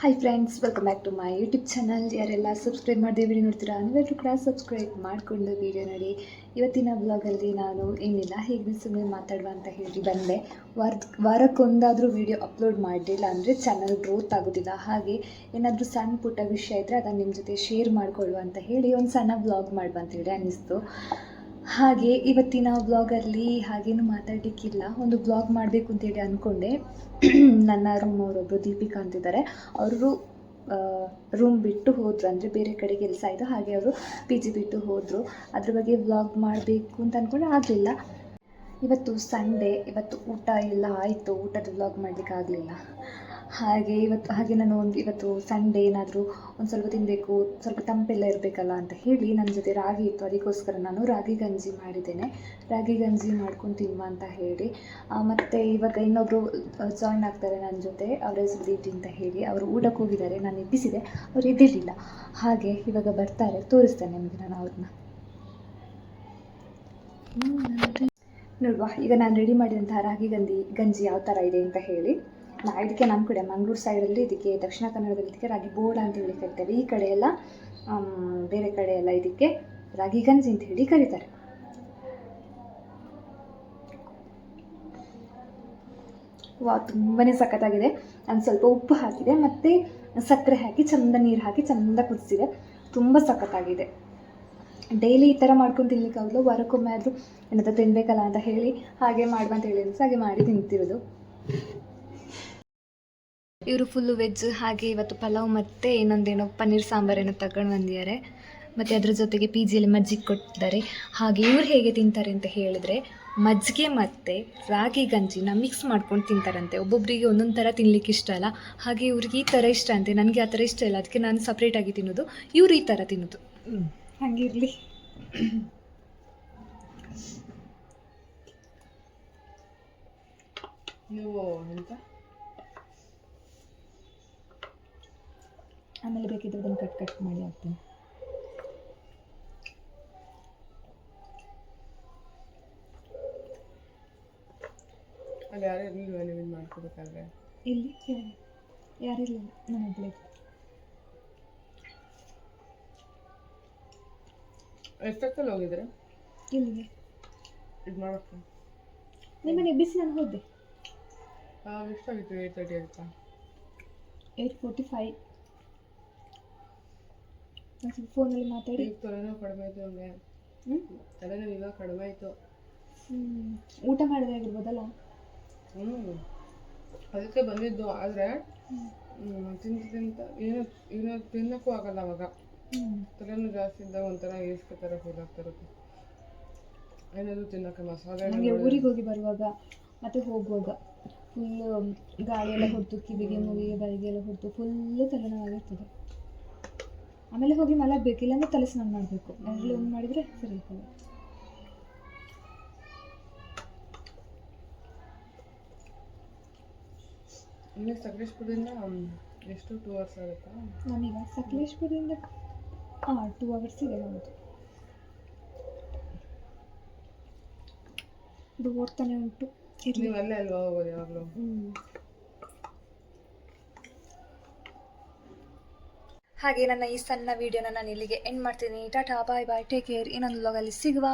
Hi friends, welcome back to my YouTube channel. ಯಾರೆಲ್ಲ subscribe ಮಾಡದೆ video ನೋಡ್ತೀರಾ ನೀವೆಲ್ಲರೂ ಕೂಡ ಸಬ್ಸ್ಕ್ರೈಬ್ ಮಾಡಿಕೊಂಡು ವಿಡಿಯೋ ನೋಡಿ. ಇವತ್ತಿನ ಬ್ಲಾಗಲ್ಲಿ ನಾನು ಏನಿಲ್ಲ, ಹೀಗೆ ಸುಮ್ಮನೆ ಮಾತಾಡುವ ಅಂತ ಹೇಳಿ ಬಂದೆ. ವಾರಕ್ಕೊಂದಾದರೂ ವಿಡಿಯೋ ಅಪ್ಲೋಡ್ ಮಾಡಲಿಲ್ಲ ಅಂದರೆ ಚಾನಲ್ ಗ್ರೋತ್ ಆಗೋದಿಲ್ಲ. ಹಾಗೆ ಏನಾದರೂ ಸಣ್ಣ ಪುಟ್ಟ ವಿಷಯ ಇದ್ದರೆ ಅದನ್ನು ನಿಮ್ಮ ಜೊತೆ ಶೇರ್ ಮಾಡಿಕೊಳ್ಳುವ ಅಂತ ಹೇಳಿ ಒಂದು ಸಣ್ಣ ಬ್ಲಾಗ್ ಮಾಡುವ ಅಂತೇಳಿ ಅನ್ನಿಸ್ತು. ಹಾಗೆ ಇವತ್ತಿನ ಬ್ಲಾಗಲ್ಲಿ ಹಾಗೇನು ಮಾತಾಡಲಿಕ್ಕಿಲ್ಲ, ಒಂದು ಬ್ಲಾಗ್ ಮಾಡಬೇಕು ಅಂತೇಳಿ ಅಂದ್ಕೊಂಡೆ. ನನ್ನ ರೂಮ್ ಅವರೊಬ್ಬರು ದೀಪಿಕಾ ಅಂತಿದ್ದಾರೆ, ಅವರು ರೂಮ್ ಬಿಟ್ಟು ಹೋದರು, ಅಂದರೆ ಬೇರೆ ಕಡೆ ಕೆಲಸ ಆಯಿತು, ಹಾಗೆ ಅವರು PG ಬಿಟ್ಟು ಹೋದರು. ಅದ್ರ ಬಗ್ಗೆ ವ್ಲಾಗ್ ಮಾಡಬೇಕು ಅಂತ ಅಂದ್ಕೊಂಡೆ, ಆಗಲಿಲ್ಲ. ಇವತ್ತು ಸಂಡೇ, ಇವತ್ತು ಊಟ ಎಲ್ಲ ಆಯಿತು, ಊಟದ ವ್ಲಾಗ್ ಮಾಡಲಿಕ್ಕೆ ಆಗಲಿಲ್ಲ. ಹಾಗೆ ನಾನು ಇವತ್ತು ಸಂಡೇ ಏನಾದರೂ ಒಂದು ಸ್ವಲ್ಪ ತಿನ್ನಬೇಕು, ಸ್ವಲ್ಪ ತಂಪೆಲ್ಲ ಇರಬೇಕಲ್ಲ ಅಂತ ಹೇಳಿ ನನ್ನ ಜೊತೆ ರಾಗಿ ಇತ್ತು, ಅದಕ್ಕೋಸ್ಕರ ನಾನು ರಾಗಿ ಗಂಜಿ ಮಾಡಿದ್ದೇನೆ. ರಾಗಿ ಗಂಜಿ ಮಾಡ್ಕೊಂಡು ತಿನ್ನುವ ಅಂತ ಹೇಳಿ. ಮತ್ತು ಇವಾಗ ಇನ್ನೊಬ್ಬರು ಜಾಯ್ನ್ ಆಗ್ತಾರೆ ನನ್ನ ಜೊತೆ, ಅವರ ಹೆಸರು ದೀಟಿ ಅಂತ ಹೇಳಿ. ಅವರು ಊಟಕ್ಕೆ ಹೋಗಿದ್ದಾರೆ, ನಾನು ಎಬ್ಬಿಸಿದೆ, ಅವ್ರು ಎದ್ದಿರಲಿಲ್ಲ. ಹಾಗೆ ಇವಾಗ ಬರ್ತಾರೆ, ತೋರಿಸ್ತೇನೆ ನಿಮಗೆ ನಾನು ಅವ್ರನ್ನ. ನೋಡುವ, ಈಗ ನಾನು ರೆಡಿ ಮಾಡಿದಂತಹ ರಾಗಿ ಗಂಜಿ ಯಾವ ಥರ ಇದೆ ಅಂತ ಹೇಳಿ. ಇದಕ್ಕೆ ನಮ್ಮ ಕಡೆ ಮಂಗಳೂರು ಸೈಡಲ್ಲಿ ಇದಕ್ಕೆ, ದಕ್ಷಿಣ ಕನ್ನಡದಲ್ಲಿ ಇದಕ್ಕೆ ರಾಗಿ ಬೋಡ ಅಂತ ಹೇಳಿ ಕರಿತಾರೆ. ಈ ಕಡೆ ಎಲ್ಲ ಬೇರೆ ಕಡೆ ಎಲ್ಲ ಇದಕ್ಕೆ ರಾಗಿ ಗಂಜಿ ಅಂತ ಹೇಳಿ ಕರೀತಾರೆ. ತುಂಬಾ ಸಖತ್ತಾಗಿದೆ. ನಾನು ಸ್ವಲ್ಪ ಉಪ್ಪು ಹಾಕಿದೆ ಮತ್ತು ಸಕ್ಕರೆ ಹಾಕಿ ಚಂದ ನೀರು ಹಾಕಿ ಚಂದ ಕುದಿಸಿದೆ. ತುಂಬ ಸಖತ್ತಾಗಿದೆ. ಡೈಲಿ ಈ ಥರ ಮಾಡ್ಕೊಂಡು ತಿನ್ಲಿಕ್ಕಾಗಲ್ಲ, ವಾರಕ್ಕೊಮ್ಮೆ ಆದರೂ ಏನಾದರೂ ತಿನ್ನಬೇಕಲ್ಲ ಅಂತ ಹೇಳಿ ಹಾಗೆ ಮಾಡುವ ಅಂತ ಹೇಳಿ ಹಾಗೆ ಮಾಡಿ ತಿಂತಿರೋದು. ಇವರು ಫುಲ್ಲು ವೆಜ್. ಹಾಗೆ ಇವತ್ತು ಪಲಾವ್ ಮತ್ತು ಇನ್ನೊಂದೇನೋ ಪನ್ನೀರ್ ಸಾಂಬಾರೇನೋ ತಗೊಂಡು ಬಂದಿದ್ದಾರೆ. ಮತ್ತು ಅದ್ರ ಜೊತೆಗೆ PGಯಲ್ಲಿ ಮಜ್ಜಿಗೆ ಕೊಟ್ಟಿದ್ದಾರೆ. ಹಾಗೆ ಇವ್ರು ಹೇಗೆ ತಿಂತಾರೆ ಅಂತ ಹೇಳಿದರೆ, ಮಜ್ಜಿಗೆ ಮತ್ತು ರಾಗಿ ಗಂಜಿನ ಮಿಕ್ಸ್ ಮಾಡ್ಕೊಂಡು ತಿಂತಾರಂತೆ. ಒಬ್ಬೊಬ್ಬರಿಗೆ ಒಂದೊಂದು ಥರ ತಿನ್ನಲಿಕ್ಕೆ ಇಷ್ಟ ಅಲ್ಲ, ಹಾಗೆ ಇವ್ರಿಗೆ ಈ ಥರ ಇಷ್ಟ ಅಂತೆ. ನನಗೆ ಆ ಥರ ಇಷ್ಟ ಇಲ್ಲ, ಅದಕ್ಕೆ ನಾನು ಸಪ್ರೇಟಾಗಿ ತಿನ್ನೋದು, ಇವರು ಈ ಥರ ತಿನ್ನೋದು. ಹಾಗಿರಲಿ. ನೀವು ಎಂತ ಆಮೇಲೆ ಬೇಕಿದ್ರೆ ಅದನ್ನು ಕಟ್ ಮಾಡಿ ಹಾಕ್ತೀನಿ. ಅಲ್ಲಿ ಯಾರು ಇರಲಿಲ್ವ ನೀವು ಇದು ಮಾಡ್ಕೋಬೇಕಾದ್ರೆ? ಇಲ್ಲಿ ಯಾರಿರಲಿಲ್ಲ, ನಾನು ಒಬ್ಬಳೇ. ಎಷ್ಟೊತ್ತಲ್ಲಿ ಹೋಗಿದ್ರೆ ಇಲ್ಲಿಗೆ ಇದು ಮಾಡೋಕ್ಕೆ? ನಿಮ್ಮನೆ ಬಿಸಿ ನಾನು ಹೋದೆ. ಎಷ್ಟಾಗಿತ್ತು? 8:30 ಆಯಿತಾ? 8:45. ನಾನು ಸ್ವಲ್ಪ ಫೋನಲ್ಲಿ ಮಾತಾಡಿ. ಈಗ ತಲೆನೋವು ಕಡಿಮೆ ಆಯಿತು ನನಗೆ. ತಲೆನೋವು ಈಗ ಕಡಿಮೆ ಆಯಿತು. ಊಟ ಮಾಡಿದೆ ಆಗಿರ್ಬೋದಲ್ಲ. ಅದಕ್ಕೆ ಬಂದಿದ್ದು. ಆದರೆ ತಿಂತ ಏನೋ ತಿನ್ನೋಕ್ಕೂ ಆಗಲ್ಲ ಅವಾಗ. ತಲೆನೋವು ಜಾಸ್ತಿ ಇದ್ದಾಗ ಒಂಥರ ಏಸ್ಕೆ ಥರ ಫೀಲ್ ಆಗ್ತಾ ಇರುತ್ತೆ. ಏನಾದರೂ ತಿನ್ನೋಕ್ಕೆ ಮಸಾಲೆ. ನನಗೆ ಊರಿಗೆ ಹೋಗಿ ಬರುವಾಗ ಮತ್ತು ಹೋಗುವಾಗ ಫುಲ್ಲು ಗಾಳಿಯೆಲ್ಲ ಹೊಡೆದು ಕಿವಿಗೆ ಮೂಗಿಗೆ ಬಾಯಿಗೆಲ್ಲ ಹೊಡೆದು ಫುಲ್ಲು ತಲೆನೋವಾಗಿರ್ತದೆ. ಆಮೇಲೆ ಹೋಗಿ ಮಲಗಬೇಕು, ಇಲ್ಲಾಂದರೆ ತಲೆ ಸ್ನಾನ ಮಾಡಬೇಕು. ಅದರಲ್ಲಿ ಒಂದು ಮಾಡಿದರೆ ಸರಿ ಇರ್ತದೆ. ಇನ್ನು ಸಕಲೇಶ್ಪುರದಿಂದ ಎಷ್ಟು 2 ಅವರ್ಸ್ ಆಗುತ್ತಾ? ನಮೀಗ ಸಕಲೇಶ್ಪುರದಿಂದ 2 ಅವರ್ಸ್ ಇದೆ. ಹೌದು, ಇದು ಓಡ್ತಾನೆ ಉಂಟು. ನೀವು ಅಲ್ಲೇ ಅಲ್ವಾ ಹೋಗೋದು ಯಾವಾಗಲೂ? ಹಾಗೆ ನನ್ನ ಈ ಸಣ್ಣ ವಿಡಿಯೋನ ನಾನು ಇಲ್ಲಿಗೆ ಎಂಡ್ ಮಾಡ್ತೀನಿ. ಟಾಟಾ, ಬಾಯ್ ಬಾಯ್, ಟೇಕ್ ಕೇರ್. ಇನ್ನೊಂದು ವ್ಲಾಗಲ್ಲಿ ಸಿಗುವ.